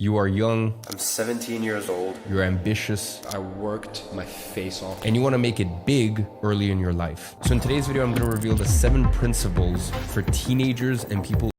You are young, I'm 17 years old. you're ambitious, I worked my face off. and you want to make it big early in your life. So in today's video, I'm going to reveal the 7 principles for teenagers and people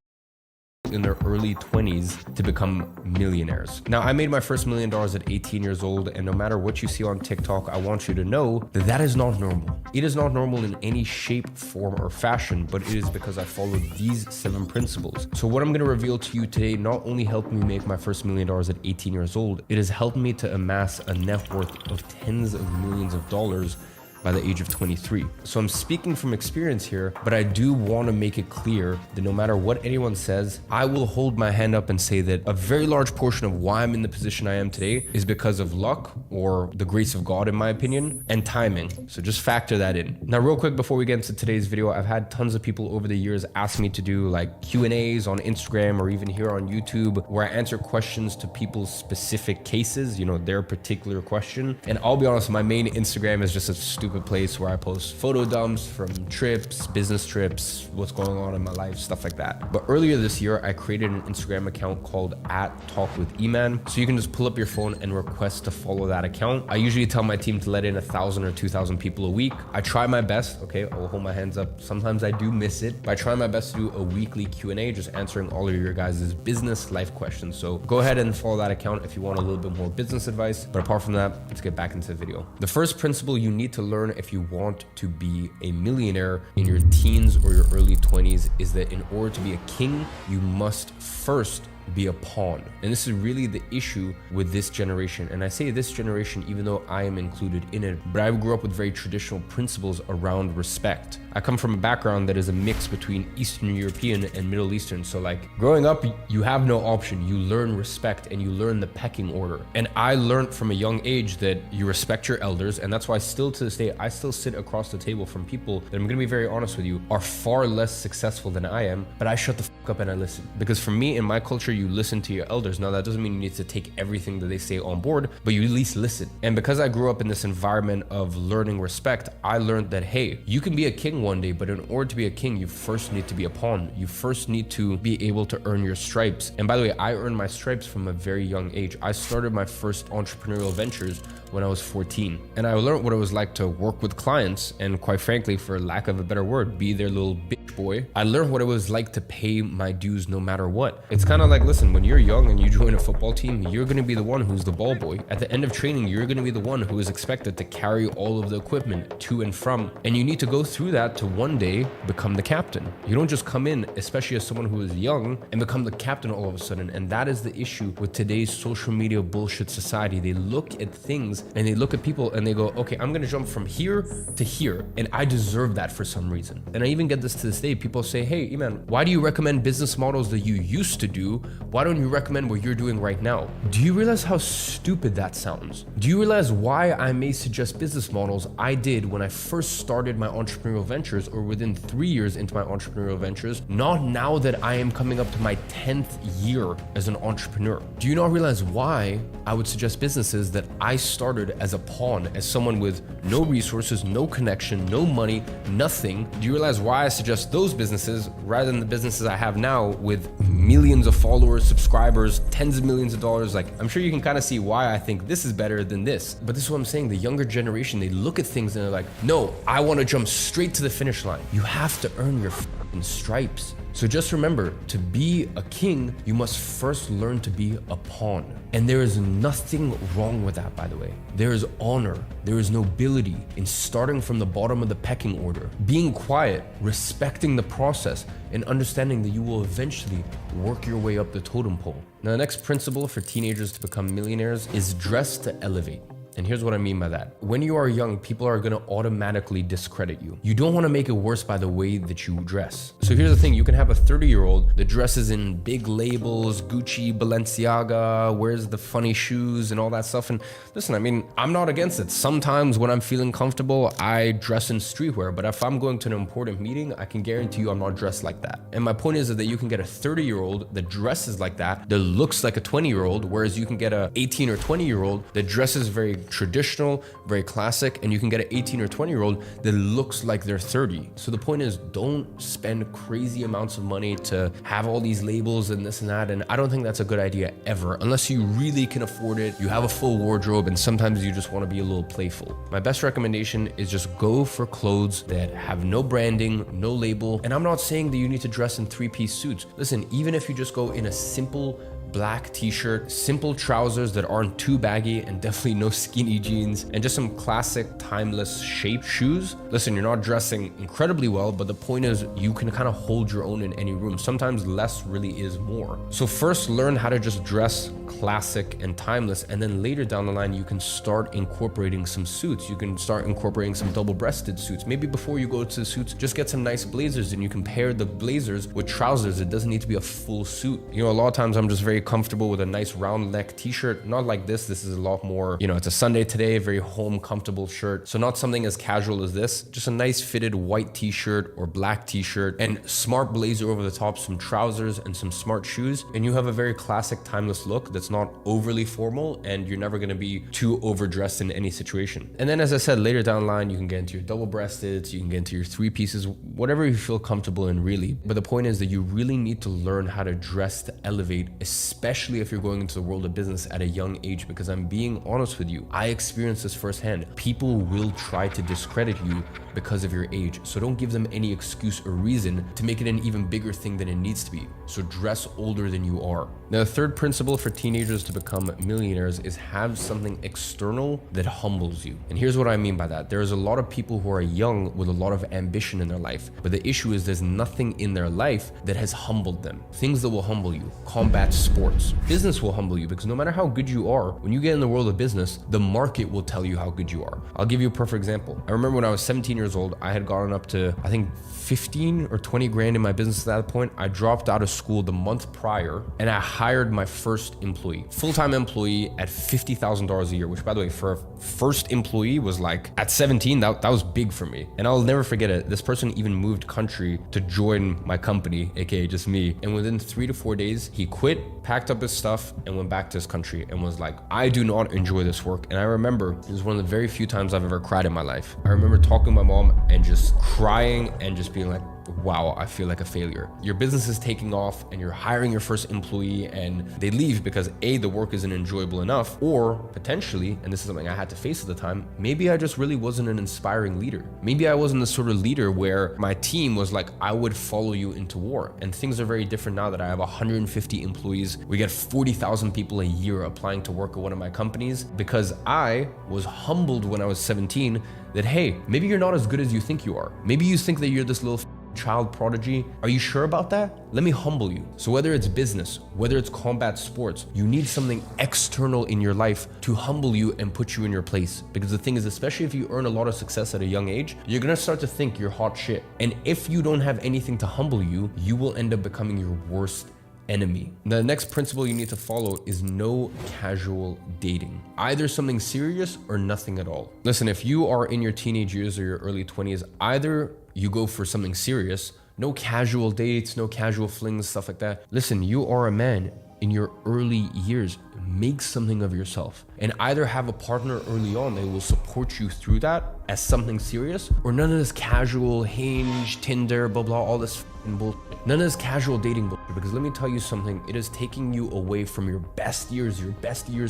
in their early 20s to become millionaires. Now, I made my first $1 million at 18 years old, and no matter what you see on TikTok, I want you to know that that is not normal. It is not normal in any shape, form, or fashion, but it is because I followed these 7 principles. So what I'm going to reveal to you today not only helped me make my first $1 million at 18 years old, it has helped me to amass a net worth of tens of millions of dollars by the age of 23. So I'm speaking from experience here, but I do want to make it clear that no matter what anyone says, I will hold my hand up and say that a very large portion of why I'm in the position I am today is because of luck or the grace of God, in my opinion, and timing. So just factor that in. Now, real quick, before we get into today's video, I've had tons of people over the years ask me to do like Q&As on Instagram or even here on YouTube, where I answer questions to people's specific cases, you know, their particular question. And I'll be honest, my main Instagram is just a stupid place where I post photo dumps from trips, business trips, what's going on in my life, stuff like that. But earlier this year, I created an Instagram account called @TalkWithEman. So you can just pull up your phone and request to follow that account. I usually tell my team to let in 1,000 or 2,000 people a week. I try my best, okay? I'll hold my hands up. Sometimes I do miss it, but I try my best to do a weekly Q&A, just answering all of your guys' business life questions. So go ahead and follow that account if you want a little bit more business advice. But apart from that, let's get back into the video. The first principle you need to learn if you want to be a millionaire in your teens or your early 20s is that in order to be a king, you must first be a pawn. And this is really the issue with this generation. And I say this generation even though I am included in it, but I grew up with very traditional principles around respect. I come from a background that is a mix between Eastern European and Middle Eastern. So like growing up, you have no option. You learn respect and you learn the pecking order. And I learned from a young age that you respect your elders. And that's why still to this day, I still sit across the table from people that, I'm gonna be very honest with you, are far less successful than I am, but I shut the fuck up and I listen. Because for me, in my culture, you listen to your elders. Now that doesn't mean you need to take everything that they say on board, but you at least listen. And because I grew up in this environment of learning respect, I learned that, hey, you can be a king one day, but in order to be a king, you first need to be a pawn. You first need to be able to earn your stripes. And by the way, I earned my stripes from a very young age. I started my first entrepreneurial ventures when I was 14. And I learned what it was like to work with clients and, quite frankly, for lack of a better word, be their little bitch boy. I learned what it was like to pay my dues no matter what. It's kind of like, listen, when you're young and you join a football team, you're going to be the one who's the ball boy. At the end of training, you're going to be the one who is expected to carry all of the equipment to and from. And you need to go through that to one day become the captain. You don't just come in, especially as someone who is young, and become the captain all of a sudden. And that is the issue with today's social media bullshit society. They look at things and they look at people and they go, okay, I'm going to jump from here to here. And I deserve that for some reason. And I even get this to this day. People say, hey, Iman, why do you recommend business models that you used to do? Why don't you recommend what you're doing right now? Do you realize how stupid that sounds? Do you realize why I may suggest business models I did when I first started my entrepreneurial ventures, or within 3 years into my entrepreneurial ventures, not now that I am coming up to my 10th year as an entrepreneur? Do you not realize why I would suggest businesses that I started as a pawn, as someone with no resources, no connection, no money, nothing? Do you realize why I suggest those businesses rather than the businesses I have now with millions of followers, subscribers, tens of millions of dollars? Like, I'm sure you can kind of see why I think this is better than this. But this is what I'm saying. The younger generation, they look at things and they're like, no, I want to jump straight to the finish line. You have to earn your fucking stripes. So just remember, to be a king, you must first learn to be a pawn. And there is nothing wrong with that, by the way. There is honor, there is nobility in starting from the bottom of the pecking order, being quiet, respecting the process, and understanding that you will eventually work your way up the totem pole. Now, the next principle for teenagers to become millionaires is dress to elevate. And here's what I mean by that. When you are young, people are going to automatically discredit you. You don't want to make it worse by the way that you dress. So here's the thing. You can have a 30-year-old that dresses in big labels, Gucci, Balenciaga, wears the funny shoes and all that stuff. And listen, I mean, I'm not against it. Sometimes when I'm feeling comfortable, I dress in streetwear. But if I'm going to an important meeting, I can guarantee you I'm not dressed like that. And my point is that you can get a 30-year-old that dresses like that looks like a 20-year-old, whereas you can get a 18 or 20-year-old that dresses very traditional, very classic, and you can get an 18 or 20-year-old that looks like they're 30. So the point is, don't spend crazy amounts of money to have all these labels and this and that. And I don't think that's a good idea ever, unless you really can afford it, you have a full wardrobe, and sometimes you just want to be a little playful. My best recommendation is just go for clothes that have no branding, no label. And I'm not saying that you need to dress in 3-piece suits. Listen, even if you just go in a simple black t-shirt, simple trousers that aren't too baggy, and definitely no skinny jeans, and just some classic timeless shape shoes. Listen, you're not dressing incredibly well, but the point is you can kind of hold your own in any room. Sometimes less really is more. So first learn how to just dress classic and timeless, and then later down the line you can start incorporating some suits. You can start incorporating some double-breasted suits. Maybe before you go to the suits, just get some nice blazers, and you can pair the blazers with trousers. It doesn't need to be a full suit. You know, a lot of times I'm just very comfortable with a nice round neck t-shirt, not like this. This is a lot more, you know, it's a Sunday today, very home comfortable shirt. So not something as casual as this, just a nice fitted white t-shirt or black t-shirt and smart blazer over the top, some trousers and some smart shoes. And you have a very classic timeless look that's not overly formal, and you're never going to be too overdressed in any situation. And then, as I said, later down the line, you can get into your double-breasted, you can get into your 3 pieces, whatever you feel comfortable in really. But the point is that you really need to learn how to dress to elevate, especially if you're going into the world of business at a young age, because I'm being honest with you, I experienced this firsthand. People will try to discredit you because of your age. So don't give them any excuse or reason to make it an even bigger thing than it needs to be. So dress older than you are. Now, the third principle for teenagers to become millionaires is have something external that humbles you. And here's what I mean by that. There's a lot of people who are young with a lot of ambition in their life, but the issue is there's nothing in their life that has humbled them. Things that will humble you: combat sports. Business will humble you, because no matter how good you are, when you get in the world of business, the market will tell you how good you are. I'll give you a perfect example. I remember when I was 17 years old, I had gotten up to, I think, 15 or 20 grand in my business at that point. I dropped out of school the month prior, and I hired my first employee, full-time employee at $50,000 a year, which, by the way, for a first employee was like, at 17, that was big for me. And I'll never forget it. This person even moved country to join my company, aka just me. And within 3 to 4 days, he quit, packed up his stuff, and went back to his country and was like, I do not enjoy this work. And I remember it was one of the very few times I've ever cried in my life. I remember talking to my mom and just crying and just being like, wow, I feel like a failure. Your business is taking off and you're hiring your first employee, and they leave because A, the work isn't enjoyable enough, or potentially, and this is something I had to face at the time, maybe I just really wasn't an inspiring leader. Maybe I wasn't the sort of leader where my team was like, I would follow you into war. And things are very different now that I have 150 employees. We get 40,000 people a year applying to work at one of my companies, because I was humbled when I was 17 that, hey, maybe you're not as good as you think you are. Maybe you think that you're this little child prodigy. Are you sure about that? Let me humble you. So whether it's business, whether it's combat sports, you need something external in your life to humble you and put you in your place. Because the thing is, especially if you earn a lot of success at a young age, you're gonna start to think you're hot shit. And if you don't have anything to humble you, you will end up becoming your worst enemy. The next principle you need to follow is no casual dating. Either something serious or nothing at all. Listen, if you are in your teenage years or your early 20s, either you go for something serious, no casual dates, no casual flings, stuff like that. Listen, you are a man in your early years. Make something of yourself, and either have a partner early on that will support you through that as something serious, or none of this casual Hinge, Tinder, blah, blah, all this bullshit. None of this casual dating bullshit, because let me tell you something, it is taking you away from your best years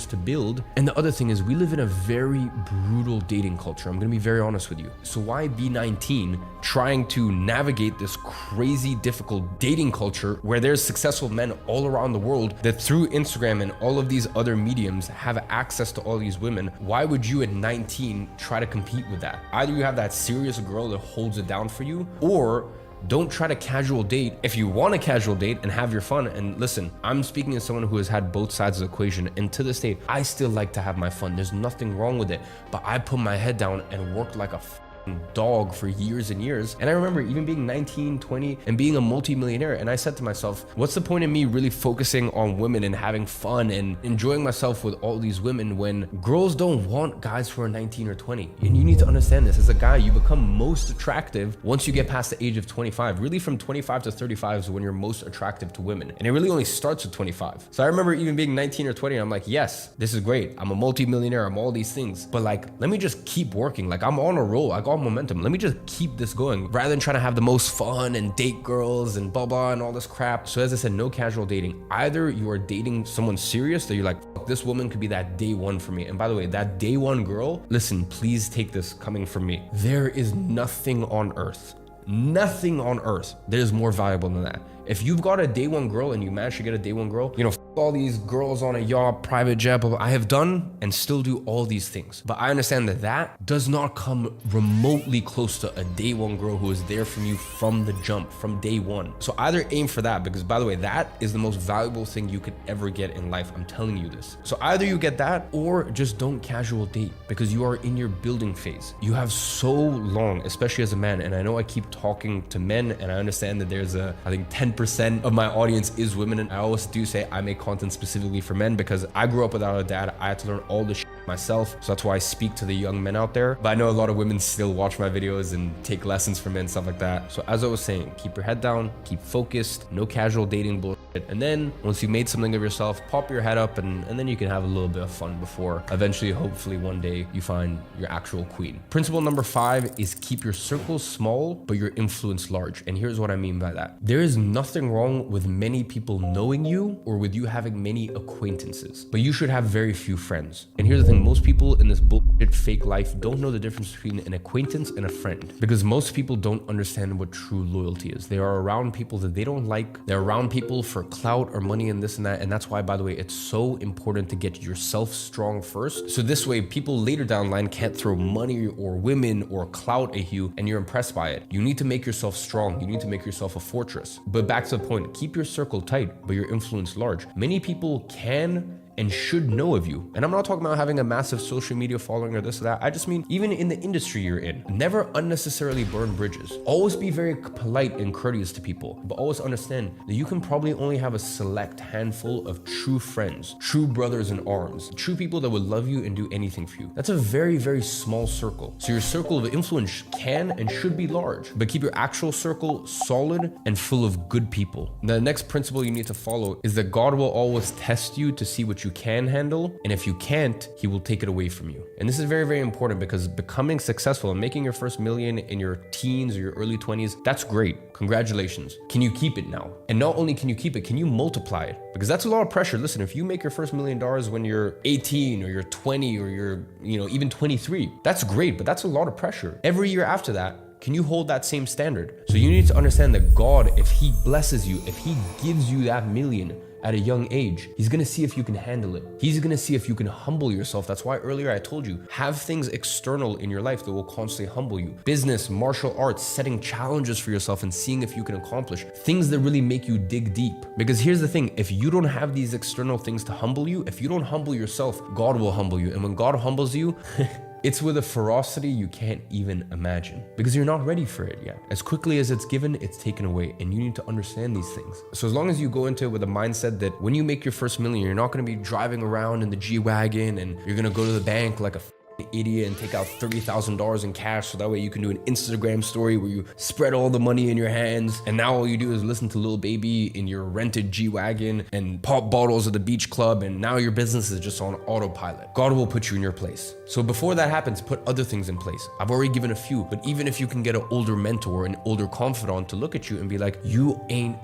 to build. And the other thing is, we live in a very brutal dating culture. I'm gonna be very honest with you. So why be 19 trying to navigate this crazy difficult dating culture where there's successful men all around the world that through Instagram and all of these other mediums have access to all these women? Why would you at 19 try to compete with that? Either you have that serious girl that holds it down for you, or don't try to casual date. If you want a casual date and have your fun, and listen, I'm speaking as someone who has had both sides of the equation, and to this day, I still like to have my fun. There's nothing wrong with it, but I put my head down and work like a dog for years and years. And I remember even being 19, 20 and being a multi-millionaire. And I said to myself, what's the point of me really focusing on women and having fun and enjoying myself with all these women when girls don't want guys who are 19 or 20? And you need to understand this. As a guy, you become most attractive once you get past the age of 25. Really from 25 to 35 is when you're most attractive to women. And it really only starts at 25. So I remember even being 19 or 20, I'm like, yes, this is great. I'm a multi-millionaire. I'm all these things. But like, let me just keep working. Like I'm on a roll. I got momentum. Let me just keep this going rather than trying to have the most fun and date girls and blah, blah, and all this crap. So as I said, no casual dating. Either you are dating someone serious that you're like, this woman could be that day one for me. And by the way, that day one girl, listen, please take this coming from me. There is nothing on earth that is more valuable than that. If you've got a day one girl and you manage to get a day one girl, you know, all these girls on a yacht, private jet, blah, blah. I have done and still do all these things. But I understand that that does not come remotely close to a day one girl who is there from you from the jump, from day one. So either aim for that, because by the way, that is the most valuable thing you could ever get in life. I'm telling you this. So either you get that or just don't casual date, because you are in your building phase. You have so long, especially as a man. And I know I keep talking to men and I understand that there's I think 10% of my audience is women. And I always do say I make content specifically for men because I grew up without a dad. I had to learn all this shit myself. So that's why I speak to the young men out there. But I know a lot of women still watch my videos and take lessons from men and stuff like that. So as I was saying, keep your head down, keep focused, no casual dating bullshit. And then once you've made something of yourself, pop your head up and then you can have a little bit of fun before eventually, hopefully one day you find your actual queen. Principle number 5 is keep your circle small, but your influence large. And here's what I mean by that. There is nothing wrong with many people knowing you or with you having many acquaintances, but you should have very few friends. And here's the thing, most people in this bullshit fake life don't know the difference between an acquaintance and a friend, because most people don't understand what true loyalty is. They are around people that they don't like. They're around people for clout or money and this and that. And that's why, by the way, it's so important to get yourself strong first. So this way, people later down the line can't throw money or women or clout at you and you're impressed by it. You need to make yourself strong. You need to make yourself a fortress. But back to the point, keep your circle tight, but your influence large. Many people can and should know of you. And I'm not talking about having a massive social media following or this or that. I just mean even in the industry you're in, never unnecessarily burn bridges. Always be very polite and courteous to people, but always understand that you can probably only have a select handful of true friends, true brothers in arms, true people that would love you and do anything for you. That's a very, very small circle. So your circle of influence can and should be large, but keep your actual circle solid and full of good people. The next principle you need to follow is that God will always test you to see what you can handle, and if you can't, he will take it away from you. And this is very, very important, because becoming successful and making your first million in your teens or your early 20s, that's great. Congratulations. Can you keep it now? And not only can you keep it, can you multiply it? Because that's a lot of pressure. Listen, if you make your first $1 million when you're 18 or you're 20 or you're, even 23, that's great, but that's a lot of pressure. Every year after that, can you hold that same standard? So you need to understand that God, if he blesses you, if he gives you that million at a young age, he's gonna see if you can handle it. He's gonna see if you can humble yourself. That's why earlier I told you, have things external in your life that will constantly humble you. Business, martial arts, setting challenges for yourself and seeing if you can accomplish things that really make you dig deep. Because here's the thing, if you don't have these external things to humble you, if you don't humble yourself, God will humble you. And when God humbles you, it's with a ferocity you can't even imagine, because you're not ready for it yet. As quickly as it's given, it's taken away, and you need to understand these things. So as long as you go into it with a mindset that when you make your first million, you're not gonna be driving around in the G-Wagon and you're gonna go to the bank like a idiot and take out $30,000 in cash so that way you can do an Instagram story where you spread all the money in your hands, and now all you do is listen to Lil Baby in your rented G-Wagon and pop bottles at the beach club, and now your business is just on autopilot. God will put you in your place. So before that happens, put other things in place. I've already given a few, but even if you can get an older mentor, an older confidant to look at you and be like, you ain't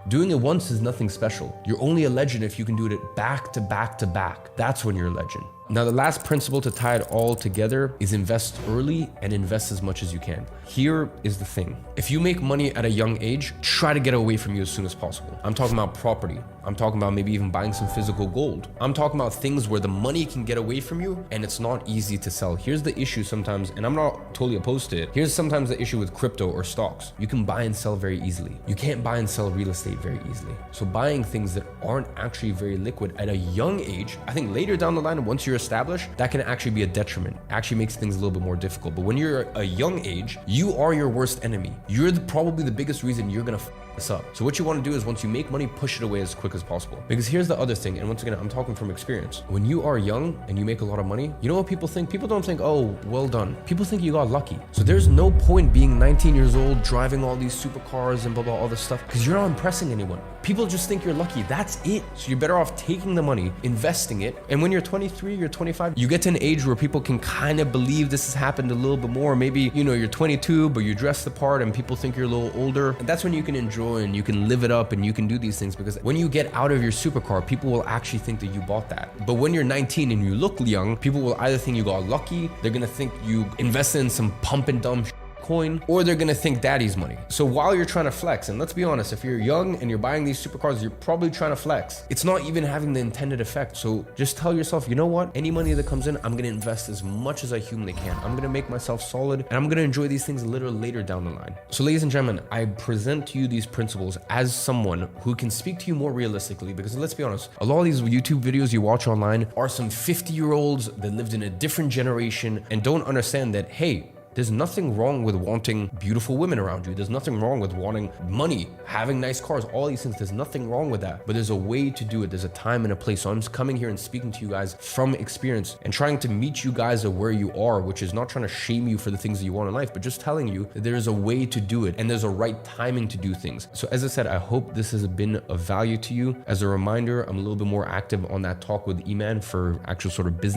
doing it once is nothing special. You're only a legend if you can do it back to back to back. That's when you're a legend. Now, the last principle to tie it all together is invest early and invest as much as you can. Here is the thing. If you make money at a young age, try to get away from you as soon as possible. I'm talking about property. I'm talking about maybe even buying some physical gold. I'm talking about things where the money can get away from you and it's not easy to sell. Here's the issue sometimes, and I'm not totally opposed to it. Here's sometimes the issue with crypto or stocks. You can buy and sell very easily. You can't buy and sell real estate very easily. So buying things that aren't actually very liquid at a young age, I think later down the line, once you're you're established, that can actually be a detriment. It actually makes things a little bit more difficult. But when you're a young age, you are your worst enemy. You're probably the biggest reason you're gonna this up. So what you want to do is once you make money, push it away as quick as possible. Because here's the other thing, and once again, I'm talking from experience. When you are young and you make a lot of money, you know what people think? People don't think, oh, well done. People think you got lucky. So there's no point being 19 years old, driving all these supercars and blah, blah, all this stuff, because you're not impressing anyone. People just think you're lucky. That's it. So you're better off taking the money, investing it. And when you're 23, you're 25, you get to an age where people can kind of believe this has happened a little bit more. Maybe, you know, you're 22, but you dress the part and people think you're a little older. And that's when you can enjoy and you can live it up and you can do these things, because when you get out of your supercar, people will actually think that you bought that. But when you're 19 and you look young, people will either think you got lucky, they're gonna think you invested in some pump and dump coin, or they're gonna think daddy's money. So while you're trying to flex, and let's be honest, if you're young and you're buying these supercars, you're probably trying to flex. It's not even having the intended effect. So just tell yourself, you know what? Any money that comes in, I'm gonna invest as much as I humanly can. I'm gonna make myself solid, and I'm gonna enjoy these things a little later down the line. So ladies and gentlemen, I present to you these principles as someone who can speak to you more realistically, because let's be honest, a lot of these YouTube videos you watch online are some 50-year-olds that lived in a different generation and don't understand that, hey, there's nothing wrong with wanting beautiful women around you. There's nothing wrong with wanting money, having nice cars, all these things. There's nothing wrong with that. But there's a way to do it. There's a time and a place. So I'm just coming here and speaking to you guys from experience and trying to meet you guys at where you are, which is not trying to shame you for the things that you want in life, but just telling you that there is a way to do it and there's a right timing to do things. So as I said, I hope this has been of value to you. As a reminder, I'm a little bit more active on that talk with Eman for actual sort of business